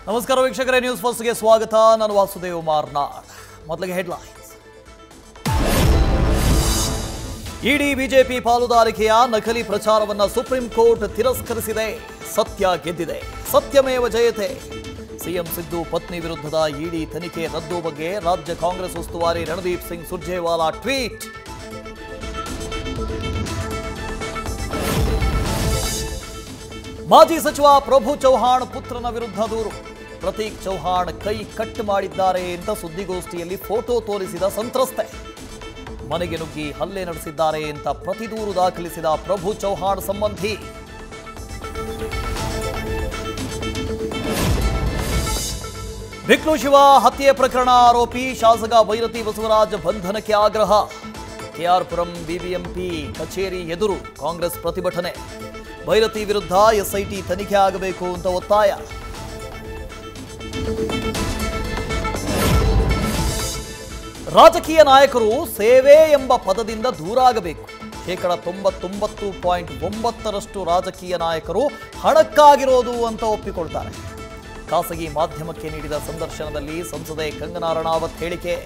ನಮಸ್ಕಾರ ವೀಕ್ಷಕರೇ, ನ್ಯೂಸ್ ಫಸ್ಟ್ಗೆ ಸ್ವಾಗತ. ನಾನು ವಾಸುದೇವ್ ಮಾರ್ನಾಡ್. ಮೊದಲಿಗೆ ಹೆಡ್ಲೈನ್ಸ್. ಇಡಿ ಬಿಜೆಪಿ ಪಾಲುದಾರಿಕೆಯ ನಕಲಿ ಪ್ರಚಾರವನ್ನು ಸುಪ್ರೀಂ ಕೋರ್ಟ್ ತಿರಸ್ಕರಿಸಿದೆ. ಸತ್ಯ ಗೆದ್ದಿದೆ, ಸತ್ಯಮೇವ ಜಯತೆ. ಸಿಎಂ ಸಿದ್ದು ಪತ್ನಿ ವಿರುದ್ಧದ ಇಡಿ ತನಿಖೆ ರದ್ದು ಬಗ್ಗೆ ರಾಜ್ಯ ಕಾಂಗ್ರೆಸ್ ಉಸ್ತುವಾರಿ ರಣದೀಪ್ ಸಿಂಗ್ ಸುರ್ಜೇವಾಲಾ ಟ್ವೀಟ್. ಮಾಜಿ ಸಚಿವ ಪ್ರಭು ಚೌಹಾಣ್ ಪುತ್ರನ ವಿರುದ್ಧ ದೂರು. ಪ್ರತೀಕ್ ಚೌಹಾಣ್ ಕೈ ಕಟ್ ಮಾಡಿದ್ದಾರೆ ಅಂತ ಸುದ್ದಿಗೋಷ್ಠಿಯಲ್ಲಿ ಫೋಟೋ ತೋರಿಸಿದ ಸಂತ್ರಸ್ತೆ. ಮನೆಗೆ ನುಗ್ಗಿ ಹಲ್ಲೆ ನಡೆಸಿದ್ದಾರೆ ಅಂತ ಪ್ರತಿದೂರು ದಾಖಲಿಸಿದ ಪ್ರಭು ಚೌಹಾಣ್ ಸಂಬಂಧಿ. ಬಿಕ್ಲು ಶಿವ ಹತ್ಯೆ ಪ್ರಕರಣ ಆರೋಪಿ ಶಾಸಕ ಭೈರತಿ ಬಸವರಾಜ್ ಬಂಧನಕ್ಕೆ ಆಗ್ರಹ. ಕೆಆರ್ಪುರಂ ಬಿಬಿಎಂಪಿ ಕಚೇರಿ ಎದುರು ಕಾಂಗ್ರೆಸ್ ಪ್ರತಿಭಟನೆ. ಭೈರತಿ ವಿರುದ್ಧ ಎಸ್ಐಟಿ ತನಿಖೆ ಆಗಬೇಕು ಅಂತ ಒತ್ತಾಯ. ರಾಜಕೀಯ ನಾಯಕರು ಸೇವೆ ಎಂಬ ಪದದಿಂದ ದೂರ ಆಗಬೇಕು. 99.9% ರಾಜಕೀಯ ನಾಯಕರು ಹಣಕ್ಕಾಗಿರೋದು ಅಂತ ಒಪ್ಪಿಕೊಳ್ತಾರೆ. ಖಾಸಗಿ ಮಾಧ್ಯಮಕ್ಕೆ ನೀಡಿದ ಸಂದರ್ಶನದಲ್ಲಿ ಸಂಸದೆ ಕಂಗನಾ ರಣಾವತ್ ಹೇಳಿಕೆ.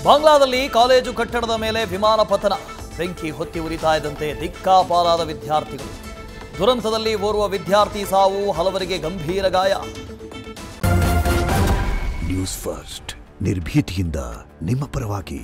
ಬಾಂಗ್ಲಾದಲ್ಲಿ ಕಾಲೇಜು ಕಟ್ಟಡದ ಮೇಲೆ ವಿಮಾನ ಪತನ. ಬೆಂಕಿ ಹೊತ್ತಿ ಉರಿತಾ ಇದ್ದಂತೆ ದಿಕ್ಕಾಪಾಲಾದ ವಿದ್ಯಾರ್ಥಿಗಳು. ದುರಂತದಲ್ಲಿ ಓರ್ವ ವಿದ್ಯಾರ್ಥಿ ಸಾವು, ಹಲವರಿಗೆ ಗಂಭೀರ ಗಾಯ. ನ್ಯೂಸ್ ಫಸ್ಟ್, ನಿರ್ಭೀತಿಯಿಂದ ನಿಮ್ಮ ಪರವಾಗಿ.